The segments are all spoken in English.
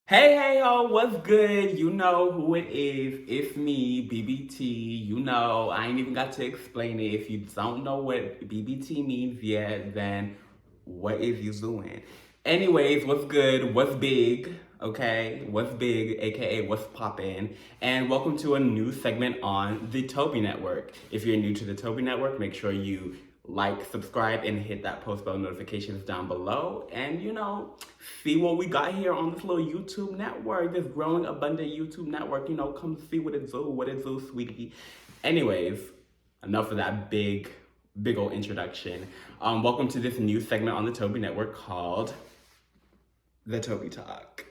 Hey, ho, what's good? You know who it is. It's me, BBT. You know, I ain't even got to explain it. If you don't know what BBT means yet, then what is you doing? Anyways, what's good? What's big? Okay, what's big, aka what's poppin'? And welcome to a new segment on the Toby Network. If you're new to the Toby Network, make sure you like, subscribe, and hit that post bell notifications down below. And see what we got here on this little YouTube network, this growing abundant YouTube network. Come see what it do, sweetie. Anyways, enough of that big old introduction. Welcome to this new segment on the Toby Network called the Toby Talk.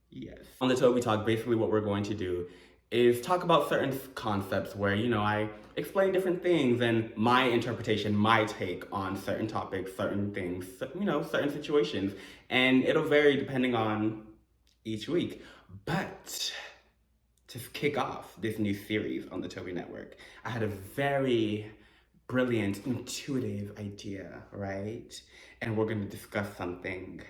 Yes. On the Toby Talk, basically what we're going to do is talk about certain concepts where, I explain different things and my interpretation, my take on certain topics, certain things, certain situations. And it'll vary depending on each week. But to kick off this new series on the Toby Network, I had a very brilliant, intuitive idea, right? And we're going to discuss something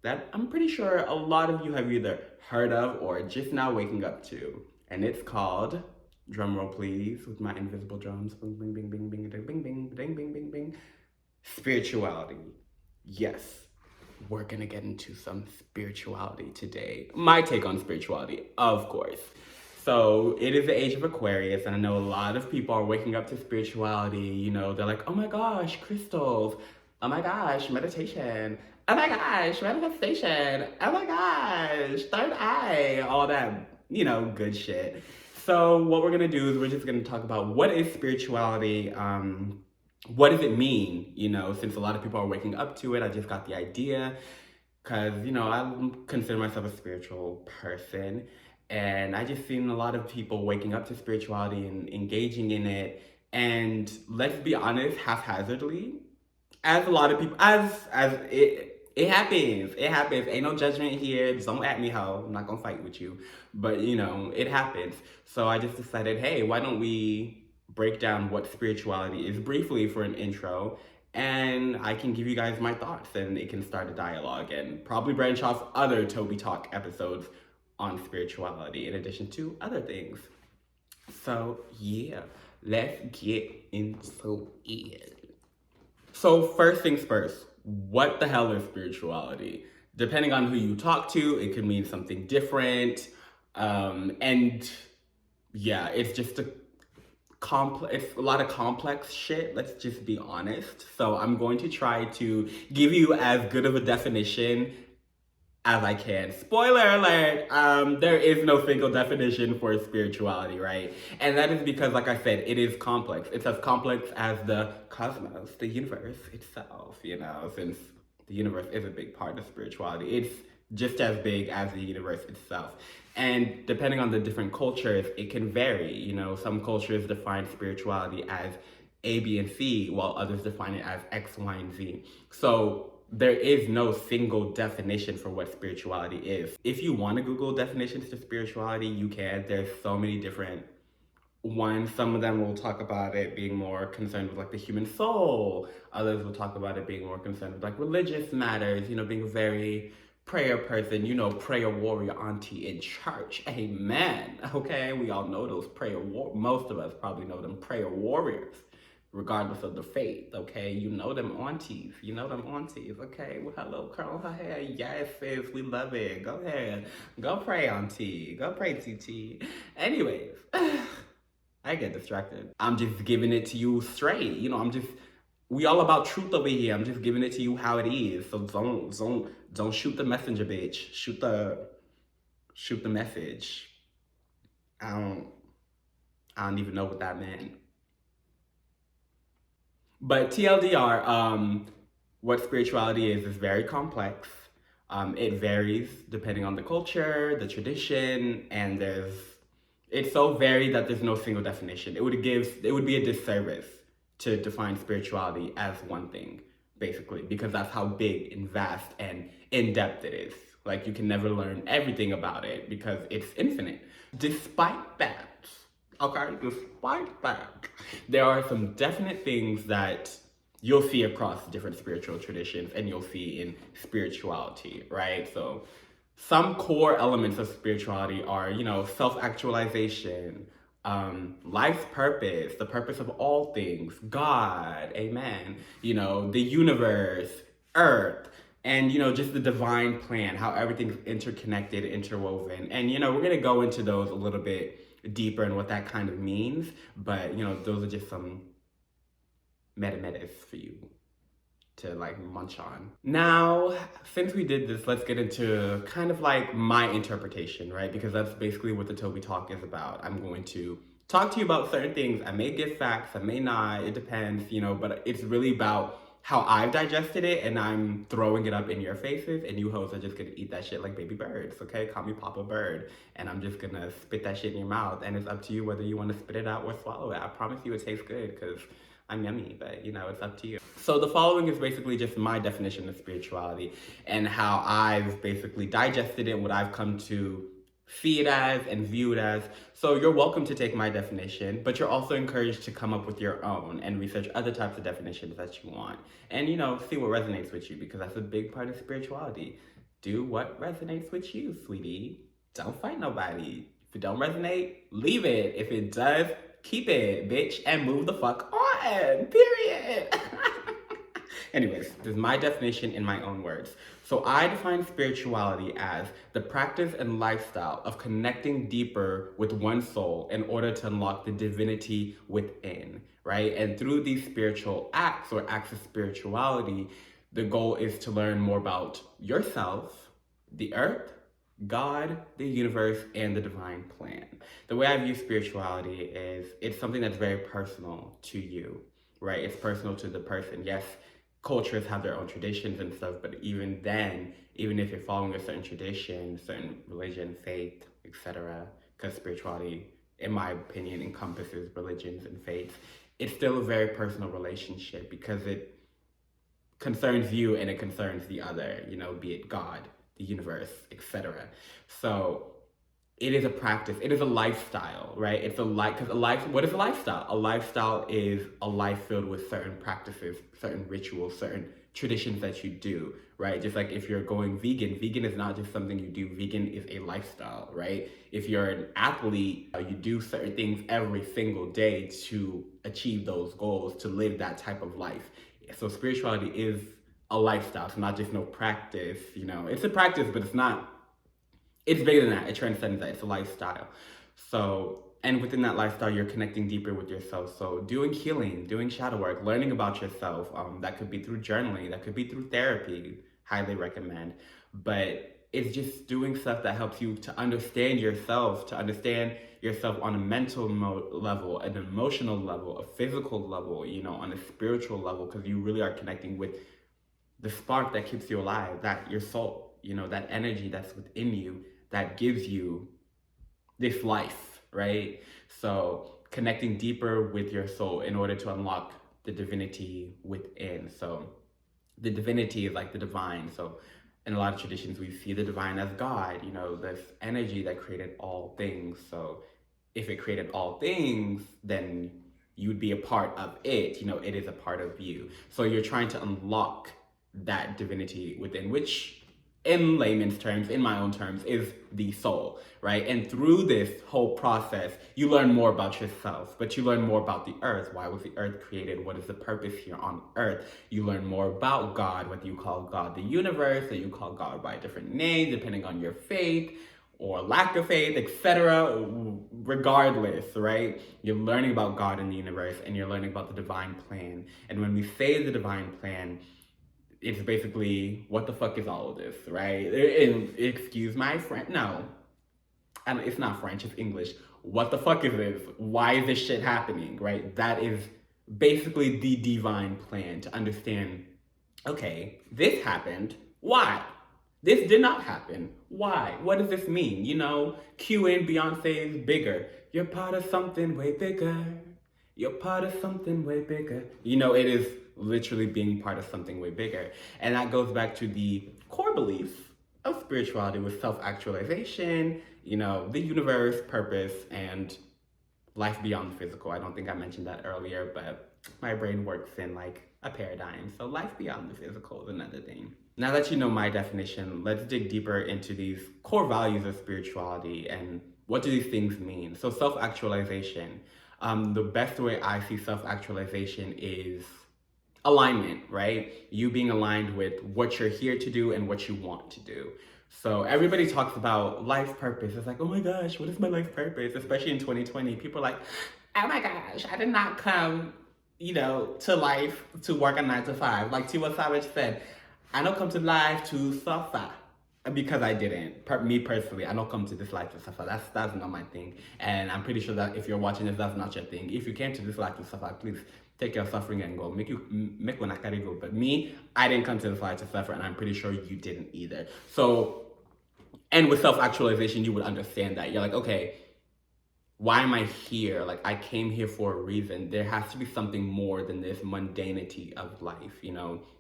that I'm pretty sure a lot of you have either heard of or just now waking up to. And it's called, drum roll please, with my invisible drums, bing, bing, bing, bing, bing, bing, bing, bing, bing, bing, bing, bing, spirituality. Yes, we're gonna get into some spirituality today. My take on spirituality, of course. So it is the age of Aquarius, and I know a lot of people are waking up to spirituality. They're like, oh my gosh, crystals. Oh my gosh, meditation. Oh my gosh, manifestation. Oh my gosh, third eye. All that, good shit. So what we're gonna do is we're just gonna talk about what is spirituality. What does it mean? Since a lot of people are waking up to it, I just got the idea. Because, I consider myself a spiritual person. And I just seen a lot of people waking up to spirituality and engaging in it. And let's be honest, haphazardly, as a lot of people, as it happens. It happens. Ain't no judgment here. Don't at me, hoe. I'm not gonna fight with you. But it happens. So I just decided, hey, why don't we break down what spirituality is briefly for an intro, and I can give you guys my thoughts, and it can start a dialogue and probably branch off other Toby Talk episodes on spirituality in addition to other things. So yeah, let's get into it. So first things first, what the hell is spirituality? Depending on who you talk to, it could mean something different. And yeah, it's just it's a lot of complex shit, let's just be honest. So I'm going to try to give you as good of a definition as I can. Spoiler alert, there is no single definition for spirituality, right? And that is because, like I said, it is complex. It's as complex as the cosmos, the universe itself, since the universe is a big part of spirituality. It's just as big as the universe itself. And depending on the different cultures, it can vary. Some cultures define spirituality as A, B, and C, while others define it as X, Y, and Z. So there is no single definition for what spirituality is. If you want to Google definitions to spirituality, you can. There's so many different ones. Some of them will talk about it being more concerned with like the human soul. Others will talk about it being more concerned with like religious matters, being a very prayer person, prayer warrior auntie in church. Amen. Okay, we all know those most of us probably know them prayer warriors, regardless of the faith, okay? Them aunties, okay? Well, hello, curl her hair. Yes, sis, we love it. Go ahead. Go pray, auntie. Go pray, TT. Anyways, I get distracted. I'm just giving it to you straight. We all about truth over here. I'm just giving it to you how it is. So don't shoot the messenger, bitch. Shoot the message. I don't even know what that meant. But TLDR, what spirituality is very complex. It varies depending on the culture, the tradition, and it's so varied that there's no single definition. It would be a disservice to define spirituality as one thing, basically, because that's how big and vast and in-depth it is. Like, you can never learn everything about it because it's infinite. Despite that, there are some definite things that you'll see across different spiritual traditions and you'll see in spirituality, right? So some core elements of spirituality are, self-actualization, life's purpose, the purpose of all things, God, amen, the universe, earth, and, just the divine plan, how everything's interconnected, interwoven. And, we're going to go into those a little bit deeper and what that kind of means. But, those are just some meta-metas for you to munch on. Now, since we did this, let's get into kind of my interpretation, right? Because that's basically what the Toby Talk is about. I'm going to talk to you about certain things. I may give facts, I may not, it depends, but it's really about how I've digested it, and I'm throwing it up in your faces, and you hoes are just gonna eat that shit like baby birds, okay? Call me Papa Bird, and I'm just gonna spit that shit in your mouth, and it's up to you whether you wanna spit it out or swallow it. I promise you it tastes good, because I'm yummy, but it's up to you. So the following is basically just my definition of spirituality and how I've basically digested it, what I've come to see it as and view it as. So you're welcome to take my definition, but you're also encouraged to come up with your own and research other types of definitions that you want. And see what resonates with you, because that's a big part of spirituality. Do what resonates with you, sweetie. Don't fight nobody. If it don't resonate, leave it. If it does, keep it, bitch, and move the fuck on, period. Anyways, this is my definition in my own words. So I define spirituality as the practice and lifestyle of connecting deeper with one's soul in order to unlock the divinity within, right? And through these spiritual acts or acts of spirituality, the goal is to learn more about yourself, the earth, God, the universe, and the divine plan. The way I view spirituality is it's something that's very personal to you, right? It's personal to the person. Yes, cultures have their own traditions and stuff, but even then, even if you're following a certain tradition, certain religion, faith, etc., because spirituality, in my opinion, encompasses religions and faiths, it's still a very personal relationship because it concerns you and it concerns the other, be it God, the universe, etc. So it is a practice, it is a lifestyle, right? It's a life, because what is a lifestyle? A lifestyle is a life filled with certain practices, certain rituals, certain traditions that you do, right? Just like if you're going vegan, vegan is not just something you do, vegan is a lifestyle, right? If you're an athlete, you do certain things every single day to achieve those goals, to live that type of life. So spirituality is a lifestyle. It's not just no practice, it's a practice, but it's bigger than that. It transcends that. It's a lifestyle. So, and within that lifestyle, you're connecting deeper with yourself. So doing healing, doing shadow work, learning about yourself, that could be through journaling, that could be through therapy, highly recommend. But it's just doing stuff that helps you to understand yourself on a mental level, an emotional level, a physical level, on a spiritual level, because you really are connecting with the spark that keeps you alive, that your soul, that energy that's within you that gives you this life, right? So connecting deeper with your soul in order to unlock the divinity within. So the divinity is like the divine. So in a lot of traditions, we see the divine as God, this energy that created all things. So if it created all things, then you'd be a part of it. It is a part of you. So you're trying to unlock that divinity within, which in layman's terms, in my own terms, is the soul, right? And through this whole process, you learn more about yourself, but you learn more about the earth. Why was the earth created? What is the purpose here on earth? You learn more about God, whether you call God the universe, or you call God by a different name, depending on your faith or lack of faith, etc. Regardless, right? You're learning about God in the universe, and you're learning about the divine plan. And when we say the divine plan, it's basically, what the fuck is all of this, right? And excuse my French, no, it's not French, it's English. What the fuck is this? Why is this shit happening, right? That is basically the divine plan, to understand, okay, this happened, why? This did not happen, why? What does this mean? Cue in Beyonce's Bigger. You're part of something way bigger. You're part of something way bigger. It is literally being part of something way bigger. And that goes back to the core beliefs of spirituality with self-actualization, the universe, purpose, and life beyond the physical. I don't think I mentioned that earlier, but my brain works in a paradigm. So life beyond the physical is another thing. Now that you know my definition, let's dig deeper into these core values of spirituality and what do these things mean. So self-actualization. The best way I see self-actualization is alignment, right? You being aligned with what you're here to do and what you want to do. So everybody talks about life purpose. It's like, oh my gosh, what is my life purpose? Especially in 2020, people are like, oh my gosh, I did not come, to life to work a 9 to 5. Like Tiwa Savage said, I don't come to life to suffer because I didn't. Me personally, I don't come to this life to suffer. That's not my thing. And I'm pretty sure that if you're watching this, that's not your thing. If you came to this life to suffer, please take your suffering and go. Make one go. But me, I didn't come to this life to suffer, and I'm pretty sure you didn't either. So, and with self-actualization, you would understand that. You're like, okay, why am I here? Like, I came here for a reason. There has to be something more than this mundanity of life,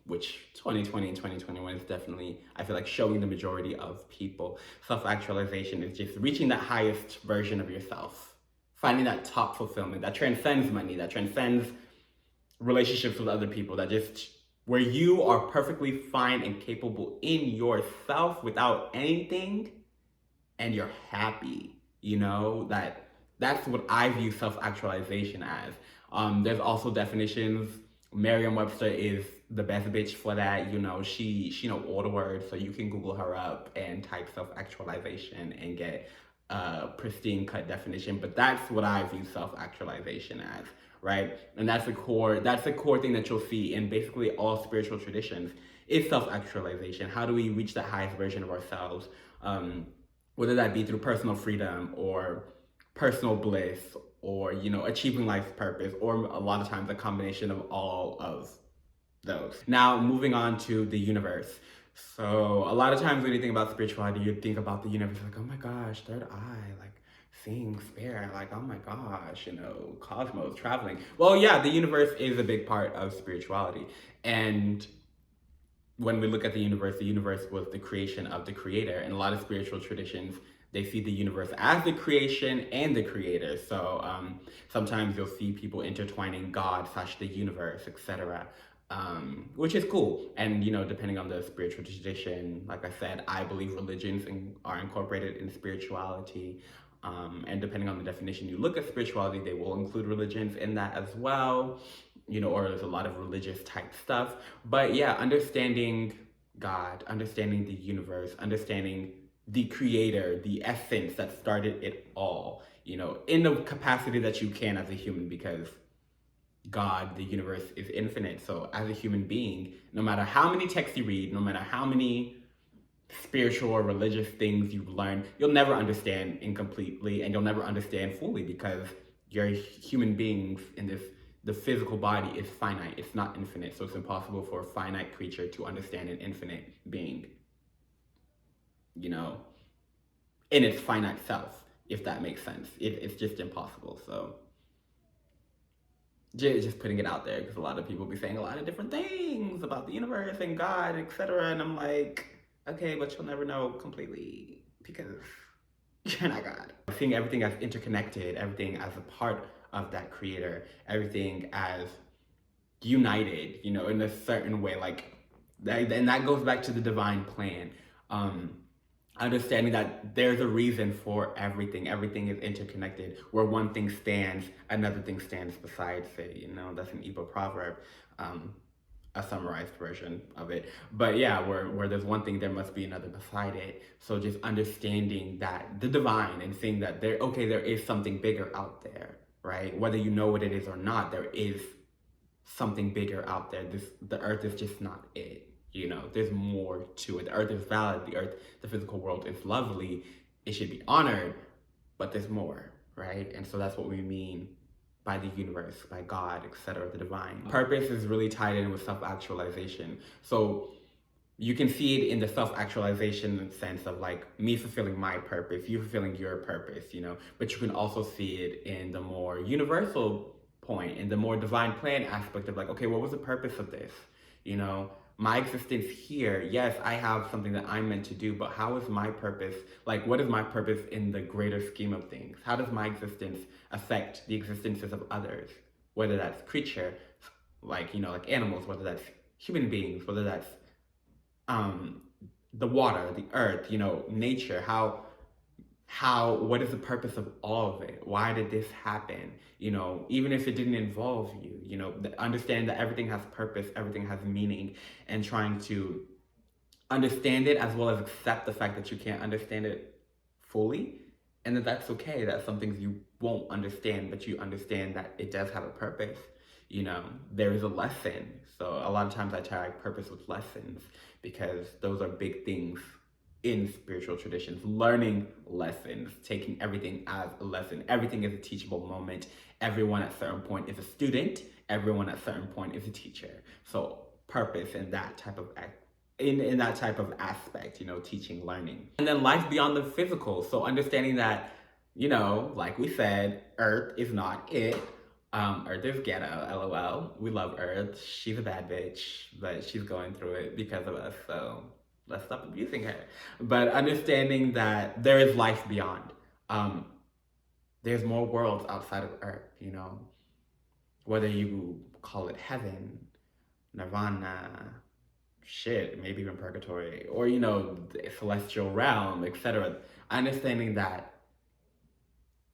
which 2020 and 2021 is definitely, I feel like, showing the majority of people. Self-actualization is just reaching that highest version of yourself, finding that top fulfillment that transcends money, that transcends relationships with other people, that just where you are perfectly fine and capable in yourself without anything, and you're happy, that's what I view self-actualization as. There's also definitions. Merriam-Webster is the best bitch for that. She know all the words, so you can Google her up and type self-actualization and get a pristine cut definition. But that's what I view self-actualization as, right? And that's the core thing that you'll see in basically all spiritual traditions is self-actualization. How do we reach the highest version of ourselves? Whether that be through personal freedom or personal bliss or, achieving life's purpose, or a lot of times a combination of all of those. Now, moving on to the universe. So a lot of times when you think about spirituality, you think about the universe like, oh my gosh, third eye, like seeing spirit, like, oh my gosh, cosmos, traveling. Well, yeah, the universe is a big part of spirituality. And when we look at the universe was the creation of the creator. And a lot of spiritual traditions, they see the universe as the creation and the creator. So sometimes you'll see people intertwining God / the universe, etc., which is cool. And, depending on the spiritual tradition, like I said, I believe religions are incorporated in spirituality. And depending on the definition you look at spirituality, they will include religions in that as well. Or there's a lot of religious type stuff. But yeah, understanding God, understanding the universe, understanding the creator, the essence that started it all, in the capacity that you can as a human, because God, the universe, is infinite. So as a human being, no matter how many texts you read, no matter how many spiritual or religious things you've learned, you'll never understand incompletely, and you'll never understand fully, because you're human beings in the physical body is finite. It's not infinite. So it's impossible for a finite creature to understand an infinite being, in its finite self, if that makes sense. It's just impossible. So just putting it out there, because a lot of people be saying a lot of different things about the universe and God, etc. And I'm like, okay, but you'll never know completely because you're not God. Seeing everything as interconnected, everything as a part of that creator, everything as united, in a certain way, like that, and that goes back to the divine plan. Understanding that there's a reason for everything. Everything is interconnected. Where one thing stands, another thing stands besides it. That's an Igbo proverb, a summarized version of it. But yeah, where there's one thing, there must be another beside it. So just understanding that the divine and seeing that there is something bigger out there, right? Whether you know what it is or not, there is something bigger out there. The earth is just not it. There's more to it. The earth is valid. The physical world is lovely. It should be honored, but there's more, right? And so that's what we mean by the universe, by God, etc., the divine. Purpose is really tied in with self-actualization. So you can see it in the self-actualization sense of like me fulfilling my purpose, you fulfilling your purpose, but you can also see it in the more universal point, in the more divine plan aspect of like, okay, what was the purpose of this? My existence here, yes, I have something that I'm meant to do, but how is my purpose, like what is my purpose in the greater scheme of things? How does my existence affect the existences of others? Whether that's creature, like, like animals, whether that's human beings, whether that's um, the water, the earth, nature, what is the purpose of all of it? Why did this happen? Even if it didn't involve you, understand that everything has purpose, everything has meaning, and trying to understand it as well as accept the fact that you can't understand it fully, and that's okay. That some things you won't understand, but you understand that it does have a purpose. There is a lesson. So a lot of times I tie purpose with lessons because those are big things in spiritual traditions. Learning lessons, taking everything as a lesson. Everything is a teachable moment. Everyone at a certain point is a student. Everyone at a certain point is a teacher. So purpose in that type of in that type of aspect, teaching, learning. And then life beyond the physical. So understanding that, like we said, Earth is not it. Earth is ghetto, LOL. We love Earth. She's a bad bitch, but she's going through it because of us. So let's stop abusing her. But understanding that there is life beyond. There's more worlds outside of Earth, whether you call it heaven, nirvana, shit, maybe even purgatory, or the celestial realm, etc. Understanding that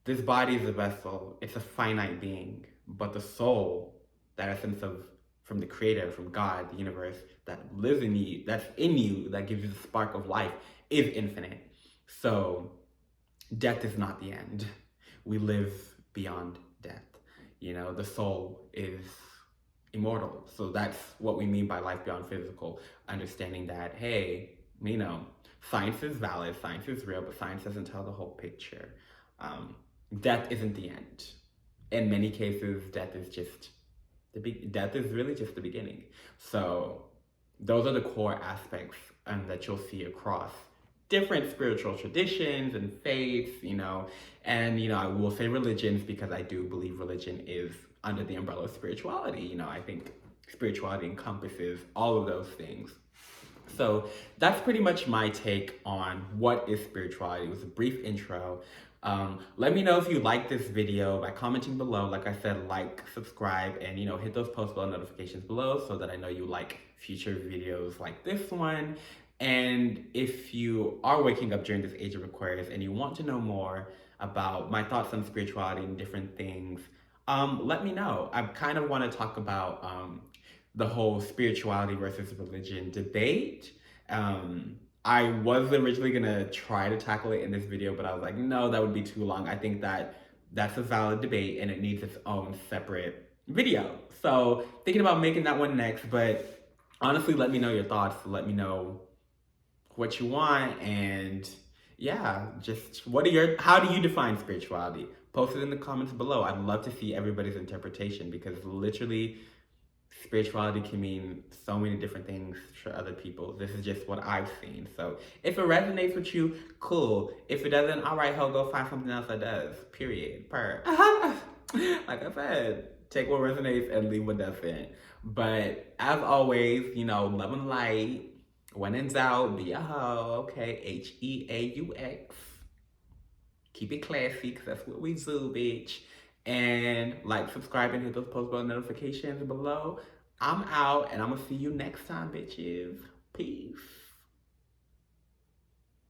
this body is a vessel, it's a finite being, but the soul, that essence of from the creator, from God, the universe, that lives in you, that's in you, that gives you the spark of life, is infinite. So death is not the end. We live beyond death. The soul is immortal. So that's what we mean by life beyond physical. Understanding that, hey, science is valid, science is real, but science doesn't tell the whole picture. Death isn't the end. In many cases, death is really just the beginning. So those are the core aspects that you'll see across different spiritual traditions and faiths, and I will say religions because I do believe religion is under the umbrella of spirituality. I think spirituality encompasses all of those things. So that's pretty much my take on what is spirituality. It was a brief intro. Let me know if you like this video by commenting below. Like I said, like, subscribe, and hit those post bell notifications below so that I know you like future videos like this one. And if you are waking up during this age of Aquarius and you want to know more about my thoughts on spirituality and different things, let me know. I kind of want to talk about the whole spirituality versus religion debate. I was originally gonna try to tackle it in this video, but I was like, no, that would be too long. I think that that's a valid debate and it needs its own separate video. So thinking about making that one next, but honestly, let me know your thoughts. Let me know what you want, and yeah, just how do you define spirituality? Post it in the comments below. I'd love to see everybody's interpretation because literally spirituality can mean so many different things for other people. This is just what I've seen. So if it resonates with you, cool. If it doesn't, all right, ho, go find something else that does. Period. Per. Like I said, take what resonates and leave what doesn't. But as always, love and light. When in doubt, be a hoe. Okay, HEAUX. Keep it classy, because that's what we do, bitch. And like, subscribe, and hit those post bell notifications below. I'm out, and I'm gonna see you next time, bitches. Peace.